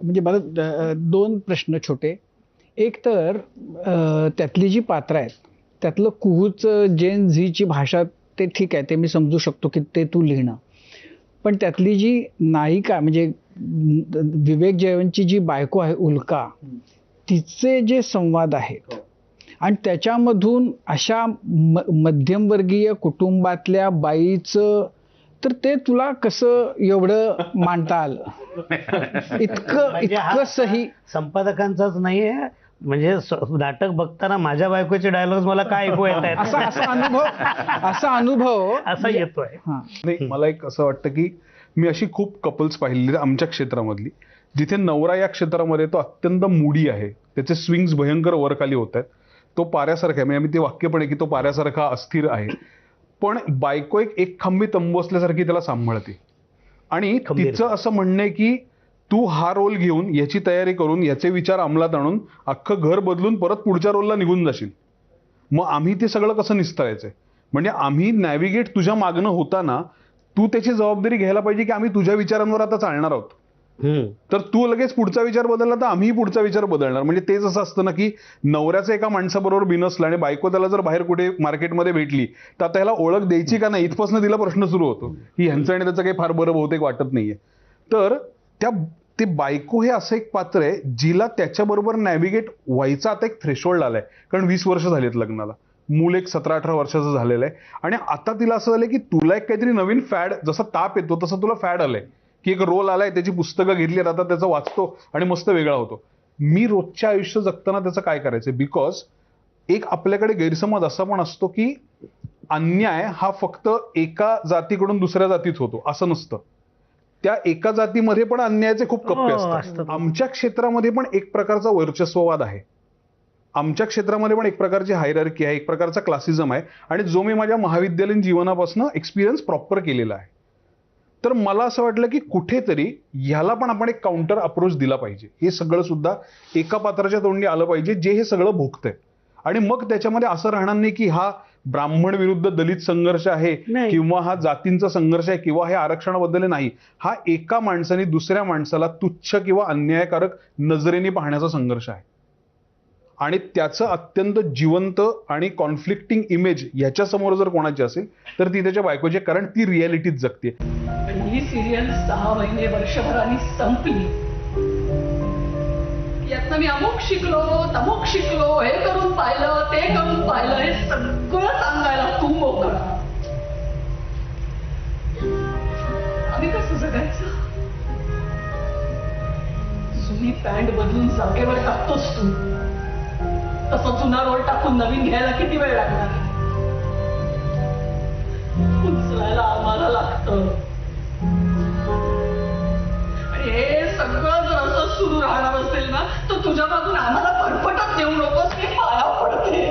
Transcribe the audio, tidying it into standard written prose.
म्हणजे मला दोन प्रश्न छोटे. एक तर त्यातली जी पात्र आहेत त्यातलं कुहूचं जेन झीची भाषा ते ठीक आहे, ते मी समजू शकतो की ते तू लिहिणं. पण त्यातली जी नायिका म्हणजे विवेक जयवंतची जी बायको आहे उल्का, तिचे जे संवाद आहेत आणि त्याच्यामधून अशा मध्यमवर्गीय कुटुंबातल्या बाईचं, तर ते तुला कसं एवढं मांडता आलं? इतकं सही संपादकांचाच नाहीये, म्हणजे नाटक बघताना माझ्या बायकोचे डायलॉग मला काय ऐकू येत आहेत असा अनुभव असा येतोय. नाही, मला एक असं वाटतं की मी अशी खूप कपल्स पाहिलेली आमच्या क्षेत्रामधली, जिथे नवरा या क्षेत्रामध्ये तो अत्यंत मूडी आहे, त्याचे स्विंग्स भयंकर वर खाली होत आहेत, तो पाऱ्यासारखा आहे, म्हणजे आम्ही ते वाक्य पण आहे की तो पाऱ्यासारखा अस्थिर आहे, पण बायको एक खांबी तंबू असल्यासारखी त्याला सांभाळते. आणि तिचं असं म्हणणं आहे की तू हा रोल घेऊन याची तयारी करून याचे विचार अंमलात आणून अख्खं घर बदलून परत पुढच्या रोलला निघून जाशील. मग आम्ही ते सगळं कसं निस्तरायचंय? म्हणजे आम्ही नॅव्हिगेट तुझ्या मागणं होताना तू त्याची जबाबदारी घ्यायला पाहिजे की आम्ही तुझ्या विचारांवर आता चालणार आहोत. तर तू लगेच पुढचा विचार बदलला तर आम्ही पुढचा विचार बदलणार. म्हणजे तेच असं असतं ना की नवऱ्याचं एका माणसाबरोबर बिनसलं आणि बायको त्याला जर बाहेर कुठे मार्केटमध्ये भेटली तर आता त्याला ओळख द्यायची का नाही, इथपासून तिला प्रश्न सुरू होतो की ह्यांचं आणि त्याचं काही फार बरं बहुतेक वाटत नाहीये. तर ते बायको हे असं एक पात्र आहे जिला त्याच्याबरोबर नॅव्हिगेट व्हायचा आता एक थ्रेशोल्ड आलाय. कारण 20 वर्ष झालीत लग्नाला, मूल एक 17-18 वर्षाचं झालेलं आहे आणि आता तिला असं झालंय की तुला एक काहीतरी नवीन फॅड, जसा ताप येतो तसं तुला फॅड आलंय की एक रोल आलाय, त्याची पुस्तकं घेतली, आता त्याचं वाचतो आणि मस्त वेगळा होतो. मी रोजच्या आयुष्य जगताना त्याचं काय करायचं? बिकॉज एक आपल्याकडे गैरसमज असा पण असतो की अन्याय हा फक्त एका जातीकडून दुसऱ्या जातीत होतो, असं नसतं. त्या एका जातीमध्ये पण अन्यायाचे खूप कप्पे असतात. आमच्या क्षेत्रामध्ये पण एक प्रकारचा वर्चस्ववाद आहे, आमच्या क्षेत्रामध्ये पण एक प्रकारची हायरार्की आहे, एक प्रकारचा क्लासिझम आहे आणि जो मी माझ्या महाविद्यालयीन जीवनापासून एक्सपिरियन्स प्रॉपर केलेला आहे. तर मला असं वाटलं की कुठेतरी ह्याला पण आपण एक काउंटर अप्रोच दिला पाहिजे. हे सगळं सुद्धा एका पात्राच्या तोंडी आलं पाहिजे जे हे सगळं भोगतंय. आणि मग त्याच्यामध्ये असं राहणार नाही की हा ब्राह्मण विरुद्ध दलित संघर्ष आहे किंवा हा जातींचा संघर्ष आहे किंवा हे आरक्षणाबद्दल नाही. हा एका माणसाने दुसऱ्या माणसाला तुच्छ किंवा अन्यायकारक नजरेने पाहण्याचा संघर्ष आहे आणि त्याचं अत्यंत जिवंत आणि कॉन्फ्लिक्टिंग इमेज याच्या समोर जर कोणाची असेल तर ती त्याच्या बायकोची, कारण ती रियालिटीत जगते. ही सिरियल 6 महिने वर्षभराने संपली. यातनं मी अमुक शिकलो, तमुक शिकलो, हे करून पाहिलं, ते करून पाहिलं, हे सगळं सांगायला तू मोकळा. आम्ही कसं जगायचं? जुनी पॅन्ट बदलून जागेवर टाकतोस तू, तसं जुना रोल टाकून नवीन घ्यायला किती वेळ लागणार? उचलायला आम्हाला लागतं. आणि हे सगळं जर असं सुरू राहणार असेल ना तर तुझ्या बाजून आम्हाला फरफटत देऊ नकोस, मी पाया पडते.